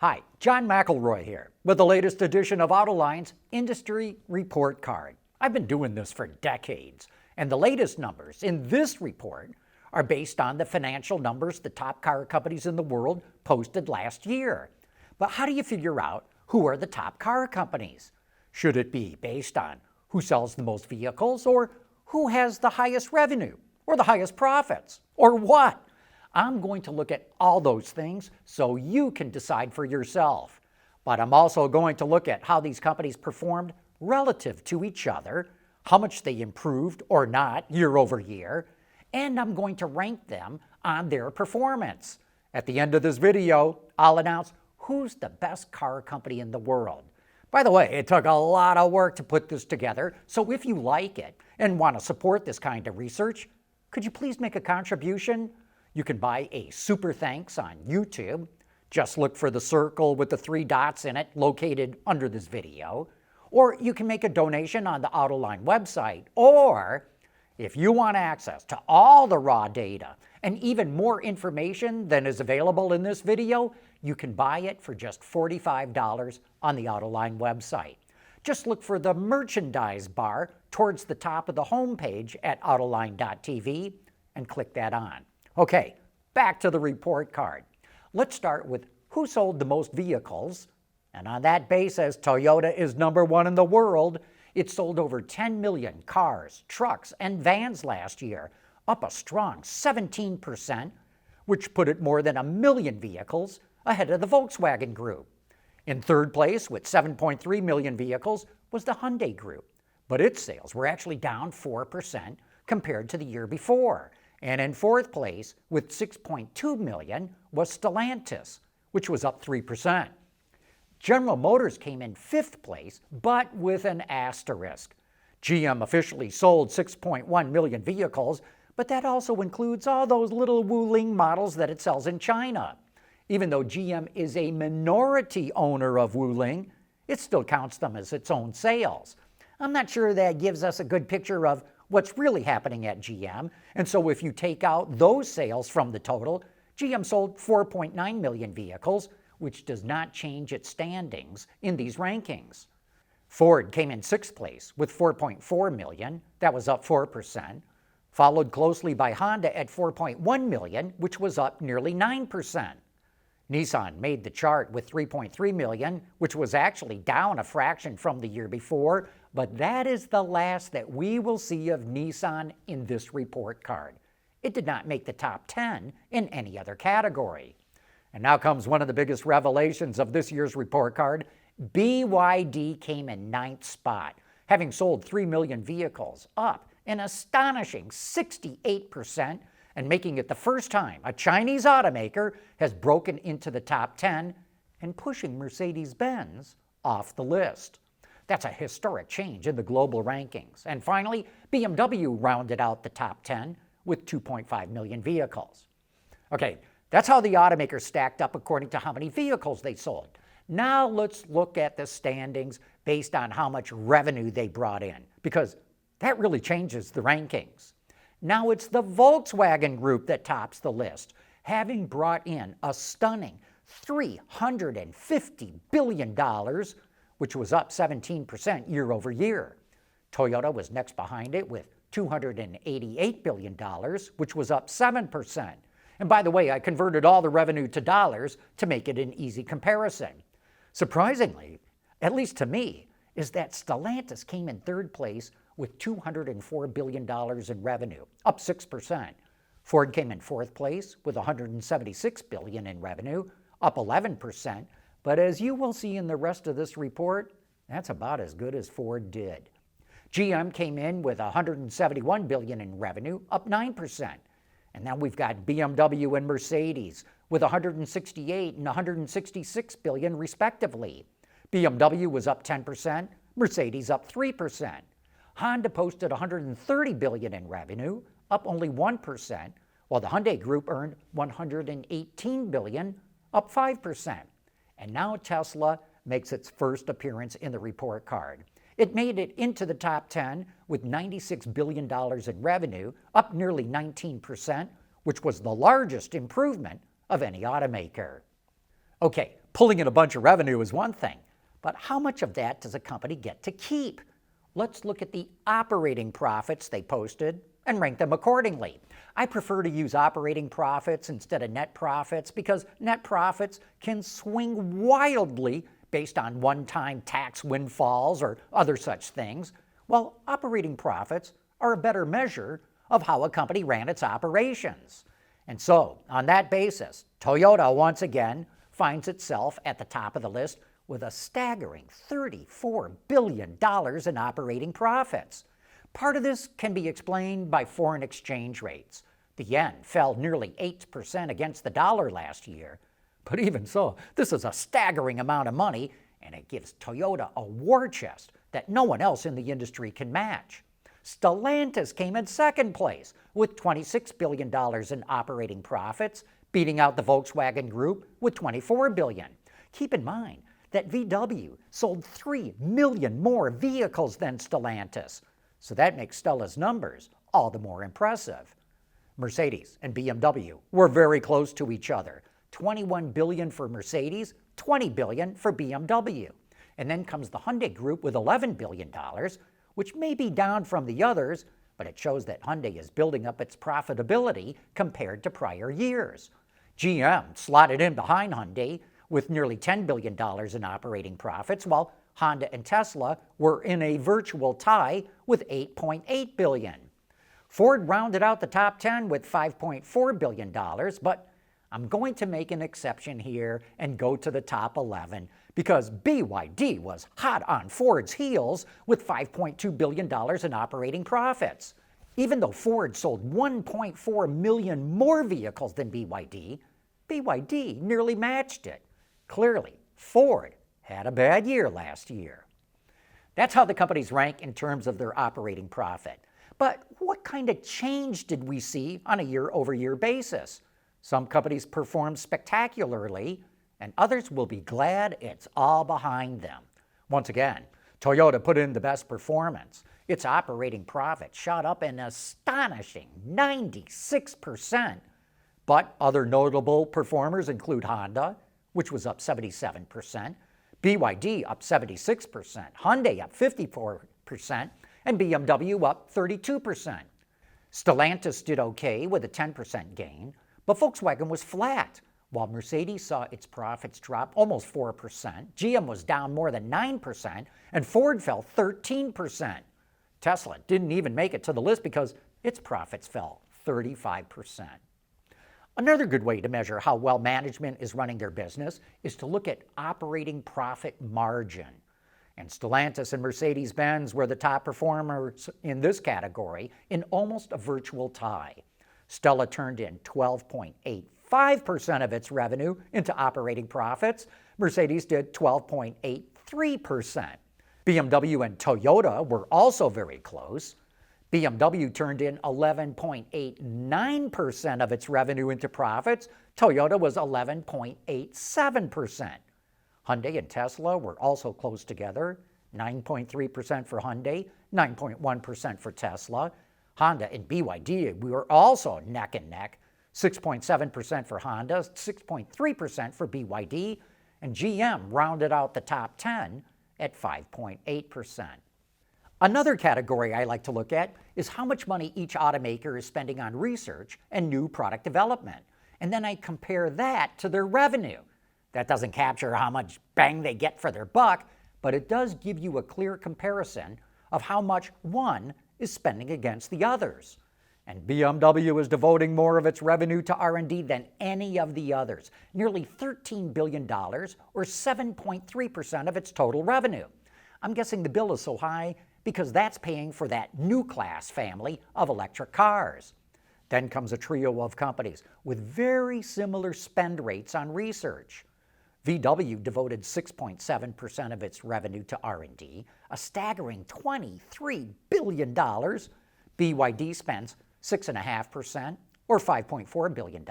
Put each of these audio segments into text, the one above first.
Hi, John McElroy here with the latest edition of Autoline's Industry Report Card. I've been doing this for decades, and the latest numbers in this report are based on the financial numbers the top car companies in the world posted last year. But how do you figure out who are the top car companies? Should it be based on who sells the most vehicles, or who has the highest revenue, or the highest profits, or what? I'm going to look at all those things so you can decide for yourself. But I'm also going to look at how these companies performed relative to each other, how much they improved or not year over year, and I'm going to rank them on their performance. At the end of this video, I'll announce who's the best car company in the world. By the way, it took a lot of work to put this together, so if you like it and want to support this kind of research, could you please make a contribution? You can buy a super thanks on YouTube. Just look for the circle with the 3 dots in it located under this video. Or you can make a donation on the Autoline website. Or if you want access to all the raw data and even more information than is available in this video, you can buy it for just $45 on the Autoline website. Just look for the merchandise bar towards the top of the homepage at autoline.tv and click that on. Okay, back to the report card. Let's start with who sold the most vehicles. And on that basis, Toyota is #1 in the world. It sold over 10 million cars, trucks, and vans last year, up a strong 17%, which put it more than 1 million vehicles ahead of the Volkswagen Group. In third place, with 7.3 million vehicles, was the Hyundai Group. But its sales were actually down 4% compared to the year before. And in fourth place, with 6.2 million, was Stellantis, which was up 3%. General Motors came in 5th place, but with an asterisk. GM officially sold 6.1 million vehicles, but that also includes all those little Wuling models that it sells in China. Even though GM is a minority owner of Wuling, it still counts them as its own sales. I'm not sure that gives us a good picture of what's really happening at GM, and so if you take out those sales from the total, GM sold 4.9 million vehicles, which does not change its standings in these rankings. Ford came in 6th place with 4.4 million, that was up 4%, followed closely by Honda at 4.1 million, which was up nearly 9%. Nissan made the chart with 3.3 million, which was actually down a fraction from the year before, but that is the last that we will see of Nissan in this report card. It did not make the top 10 in any other category. And now comes one of the biggest revelations of this year's report card. BYD came in 9th spot, having sold 3 million vehicles, up an astonishing 68%, and making it the first time a Chinese automaker has broken into the top 10 and pushing Mercedes-Benz off the list. That's a historic change in the global rankings. And finally, BMW rounded out the top 10 with 2.5 million vehicles. Okay, that's how the automakers stacked up according to how many vehicles they sold. Now let's look at the standings based on how much revenue they brought in, because that really changes the rankings. Now it's the Volkswagen Group that tops the list, having brought in a stunning $350 billion, which was up 17% year over year. Toyota was next behind it with $288 billion, which was up 7%. And by the way, I converted all the revenue to dollars to make it an easy comparison. Surprisingly, at least to me, is that Stellantis came in 3rd place with $204 billion in revenue, up 6%. Ford came in 4th place with $176 billion in revenue, up 11%. But as you will see in the rest of this report, that's about as good as Ford did. GM came in with $171 billion in revenue, up 9%. And now we've got BMW and Mercedes with $168 and $166 billion respectively. BMW was up 10%, Mercedes up 3%. Honda posted $130 billion in revenue, up only 1%, while the Hyundai Group earned $118 billion, up 5%. And now Tesla makes its first appearance in the report card. It made it into the top 10 with $96 billion in revenue, up nearly 19%, which was the largest improvement of any automaker. Okay, Pulling in a bunch of revenue is one thing, but how much of that does a company get to keep? Let's look at the operating profits they posted and rank them accordingly. I prefer to use operating profits instead of net profits because net profits can swing wildly based on one-time tax windfalls or other such things, while operating profits are a better measure of how a company ran its operations. And so, on that basis, Toyota once again finds itself at the top of the list with a staggering $34 billion in operating profits. Part of this can be explained by foreign exchange rates. The yen fell nearly 8% against the dollar last year. But even so, this is a staggering amount of money, and it gives Toyota a war chest that no one else in the industry can match. Stellantis came in second place with $26 billion in operating profits, beating out the Volkswagen Group with $24 billion. Keep in mind that VW sold 3 million more vehicles than Stellantis, so that makes Stella's numbers all the more impressive. Mercedes and BMW were very close to each other. $21 billion for Mercedes, $20 billion for BMW. And then comes the Hyundai Group with $11 billion, which may be down from the others, but it shows that Hyundai is building up its profitability compared to prior years. GM slotted in behind Hyundai with nearly $10 billion in operating profits, while Honda and Tesla were in a virtual tie with $8.8 billion. Ford rounded out the top 10 with $5.4 billion, but I'm going to make an exception here and go to the top 11 because BYD was hot on Ford's heels with $5.2 billion in operating profits. Even though Ford sold 1.4 million more vehicles than BYD, BYD nearly matched it. Clearly, Ford had a bad year last year. That's how the companies rank in terms of their operating profit. But what kind of change did we see on a year-over-year basis? Some companies performed spectacularly, and others will be glad it's all behind them. Once again, Toyota put in the best performance. Its operating profit shot up an astonishing 96%. But other notable performers include Honda, which was up 77%, BYD up 76%, Hyundai up 54%, and BMW up 32%. Stellantis did okay with a 10% gain, but Volkswagen was flat, while Mercedes saw its profits drop almost 4%, GM was down more than 9%, and Ford fell 13%. Tesla didn't even make it to the list because its profits fell 35%. Another good way to measure how well management is running their business is to look at operating profit margin. And Stellantis and Mercedes-Benz were the top performers in this category in almost a virtual tie. Stella turned in 12.85% of its revenue into operating profits. Mercedes did 12.83%. BMW and Toyota were also very close. BMW turned in 11.89% of its revenue into profits. Toyota was 11.87%. Hyundai and Tesla were also close together, 9.3% for Hyundai, 9.1% for Tesla. Honda and BYD were also neck and neck, 6.7% for Honda, 6.3% for BYD, and GM rounded out the top 10 at 5.8%. Another category I like to look at is how much money each automaker is spending on research and new product development, and then I compare that to their revenue. That doesn't capture how much bang they get for their buck, but it does give you a clear comparison of how much one is spending against the others. And BMW is devoting more of its revenue to R&D than any of the others, nearly $13 billion, or 7.3% of its total revenue. I'm guessing the bill is so high because that's paying for that new class family of electric cars. Then comes a trio of companies with very similar spend rates on research. VW devoted 6.7% of its revenue to R&D, a staggering $23 billion. BYD spends 6.5%, or $5.4 billion.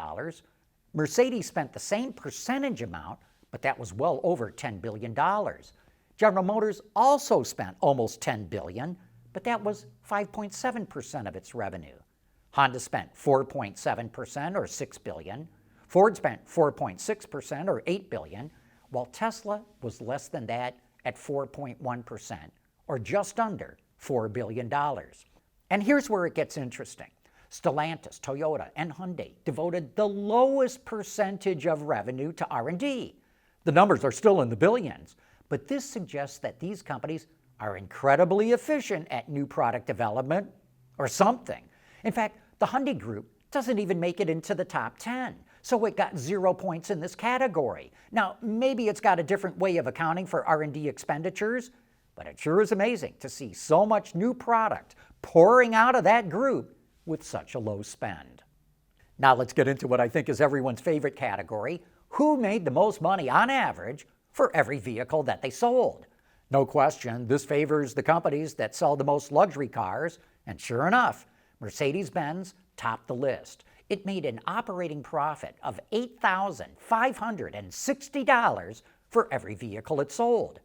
Mercedes spent the same percentage amount, but that was well over $10 billion. General Motors also spent almost $10 billion, but that was 5.7% of its revenue. Honda spent 4.7%, or $6 billion. Ford spent 4.6%, or $8 billion, while Tesla was less than that at 4.1%, or just under $4 billion. And here's where it gets interesting. Stellantis, Toyota, and Hyundai devoted the lowest percentage of revenue to R&D. The numbers are still in the billions, but this suggests that these companies are incredibly efficient at new product development or something. In fact, the Hyundai Group doesn't even make it into the top 10, so it got 0 points in this category. Now, maybe it's got a different way of accounting for R&D expenditures, but it sure is amazing to see so much new product pouring out of that group with such a low spend. Now let's get into what I think is everyone's favorite category: who made the most money on average for every vehicle that they sold. No question, this favors the companies that sell the most luxury cars, and sure enough, Mercedes-Benz topped the list. It made an operating profit of $8,560 for every vehicle it sold.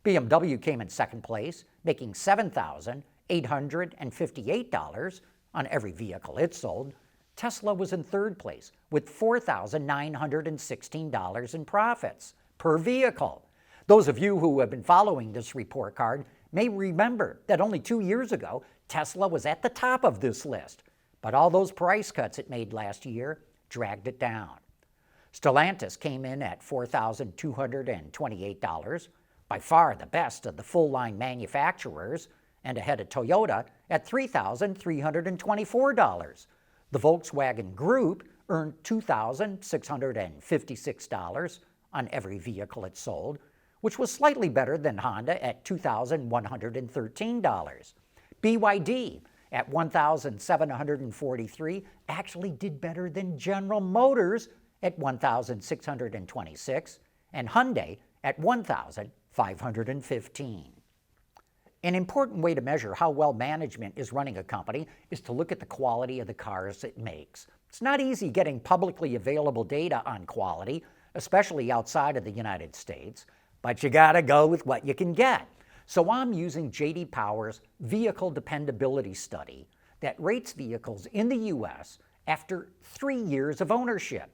BMW came in second place, making $7,858 on every vehicle it sold. Tesla was in third place with $4,916 in profits per vehicle. Those of you who have been following this report card may remember that only 2 years ago, Tesla was at the top of this list, but all those price cuts it made last year dragged it down. Stellantis came in at $4,228, by far the best of the full-line manufacturers, and ahead of Toyota at $3,324. The Volkswagen Group earned $2,656 on every vehicle it sold, which was slightly better than Honda at $2,113. BYD at $1,743 actually did better than General Motors at $1,626 and Hyundai at $1,515. An important way to measure how well management is running a company is to look at the quality of the cars it makes. It's not easy getting publicly available data on quality, especially outside of the United States, but you gotta go with what you can get. So I'm using J.D. Power's Vehicle Dependability Study that rates vehicles in the U.S. after 3 years of ownership.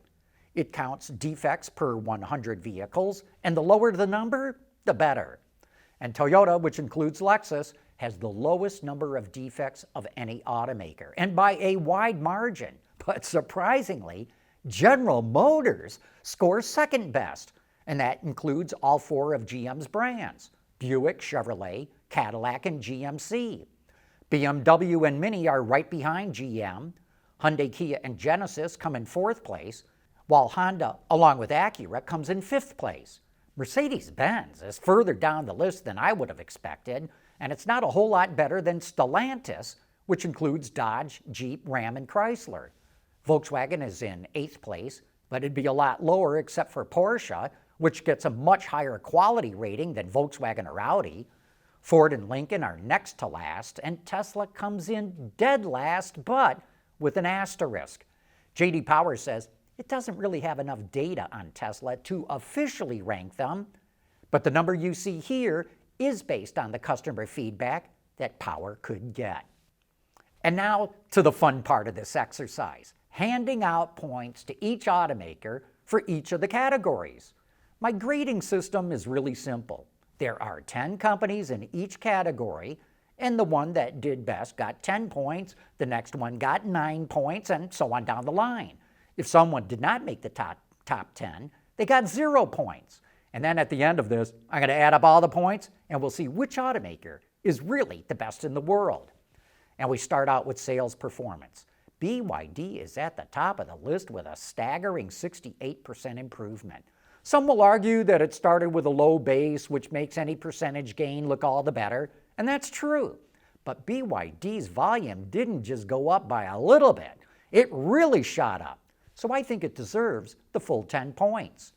It counts defects per 100 vehicles, and the lower the number, the better. And Toyota, which includes Lexus, has the lowest number of defects of any automaker, and by a wide margin. But surprisingly, General Motors scores second best, and that includes all 4 of GM's brands: Buick, Chevrolet, Cadillac, and GMC. BMW and Mini are right behind GM. Hyundai, Kia, and Genesis come in 4th place, while Honda, along with Acura, comes in 5th place. Mercedes-Benz is further down the list than I would have expected, and it's not a whole lot better than Stellantis, which includes Dodge, Jeep, Ram, and Chrysler. Volkswagen is in 8th place, but it'd be a lot lower except for Porsche, which gets a much higher quality rating than Volkswagen or Audi. Ford and Lincoln are next to last, and Tesla comes in dead last, but with an asterisk. J.D. Power says it doesn't really have enough data on Tesla to officially rank them, but the number you see here is based on the customer feedback that Power could get. And now to the fun part of this exercise, handing out points to each automaker for each of the categories. My grading system is really simple. There are 10 companies in each category, and the one that did best got 10 points, the next one got 9 points, and so on down the line. If someone did not make the top 10, they got 0 points. And then at the end of this, I'm going to add up all the points, and we'll see which automaker is really the best in the world. And we start out with sales performance. BYD is at the top of the list with a staggering 68% improvement. Some will argue that it started with a low base, which makes any percentage gain look all the better, and that's true. But BYD's volume didn't just go up by a little bit. It really shot up. So I think it deserves the full 10 points.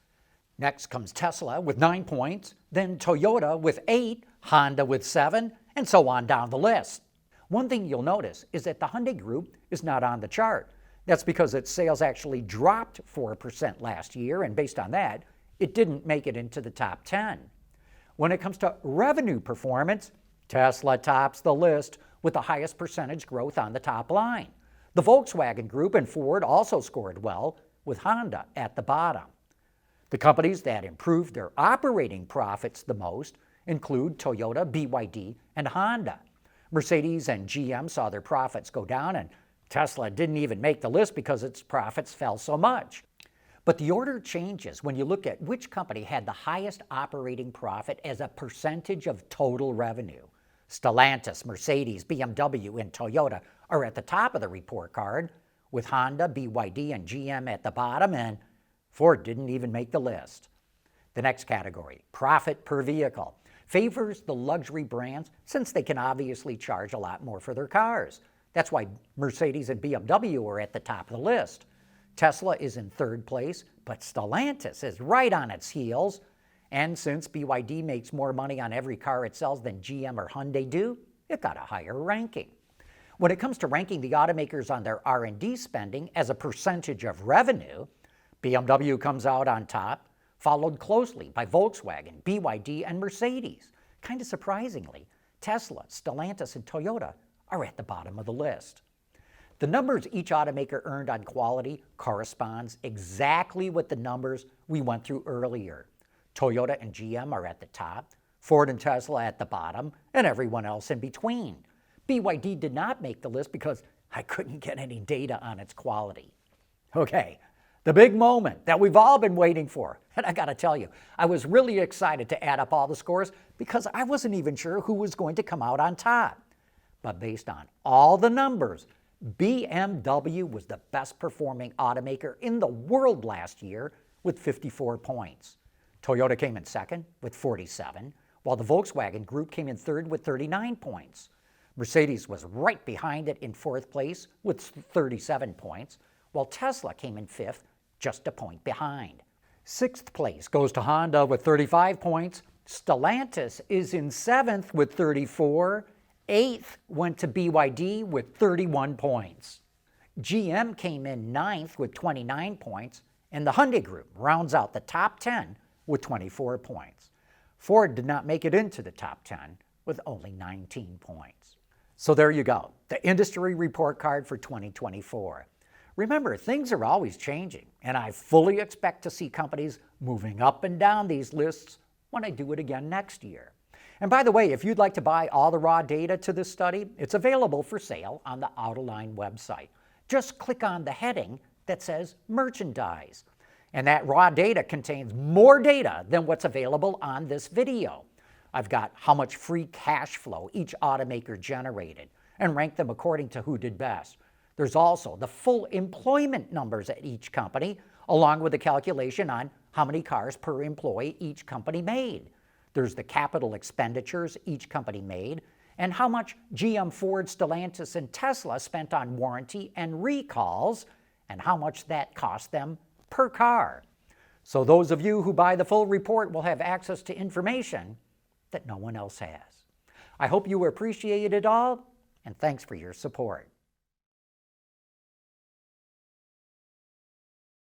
Next comes Tesla with 9 points, then Toyota with 8, Honda with 7, and so on down the list. One thing you'll notice is that the Hyundai Group is not on the chart. That's because its sales actually dropped 4% last year, and based on that, it didn't make it into the top 10. When it comes to revenue performance, Tesla tops the list with the highest percentage growth on the top line. The Volkswagen Group and Ford also scored well, with Honda at the bottom. The companies that improved their operating profits the most include Toyota, BYD, and Honda. Mercedes and GM saw their profits go down, and Tesla didn't even make the list because its profits fell so much. But the order changes when you look at which company had the highest operating profit as a percentage of total revenue. Stellantis, Mercedes, BMW, and Toyota are at the top of the report card, with Honda, BYD, and GM at the bottom, and Ford didn't even make the list. The next category, profit per vehicle, favors the luxury brands since they can obviously charge a lot more for their cars. That's why Mercedes and BMW are at the top of the list. Tesla is in third place, but Stellantis is right on its heels. And since BYD makes more money on every car it sells than GM or Hyundai do, it got a higher ranking. When it comes to ranking the automakers on their R&D spending as a percentage of revenue, BMW comes out on top, followed closely by Volkswagen, BYD, and Mercedes. Kind of surprisingly, Tesla, Stellantis, and Toyota are at the bottom of the list. The numbers each automaker earned on quality corresponds exactly with the numbers we went through earlier. Toyota and GM are at the top, Ford and Tesla at the bottom, and everyone else in between. BYD did not make the list because I couldn't get any data on its quality. Okay, the big moment that we've all been waiting for. And I gotta tell you, I was really excited to add up all the scores because I wasn't even sure who was going to come out on top. But based on all the numbers, BMW was the best performing automaker in the world last year with 54 points. Toyota came in second with 47, while the Volkswagen Group came in third with 39 points. Mercedes was right behind it in fourth place with 37 points, while Tesla came in fifth, just a point behind. Sixth place goes to Honda with 35 points. Stellantis is in seventh with 34. Eighth went to BYD with 31 points. GM came in ninth with 29 points, and the Hyundai Group rounds out the top 10 with 24 points. Ford did not make it into the top 10 with only 19 points. So there you go, the industry report card for 2024. Remember, things are always changing, and I fully expect to see companies moving up and down these lists when I do it again next year. And by the way, if you'd like to buy all the raw data to this study, it's available for sale on the Autoline website. Just click on the heading that says Merchandise. And that raw data contains more data than what's available on this video. I've got how much free cash flow each automaker generated and ranked them according to who did best. There's also the full employment numbers at each company, along with a calculation on how many cars per employee each company made. There's the capital expenditures each company made, and how much GM, Ford, Stellantis, and Tesla spent on warranty and recalls, and how much that cost them per car. So those of you who buy the full report will have access to information that no one else has. I hope you appreciate it all, and thanks for your support.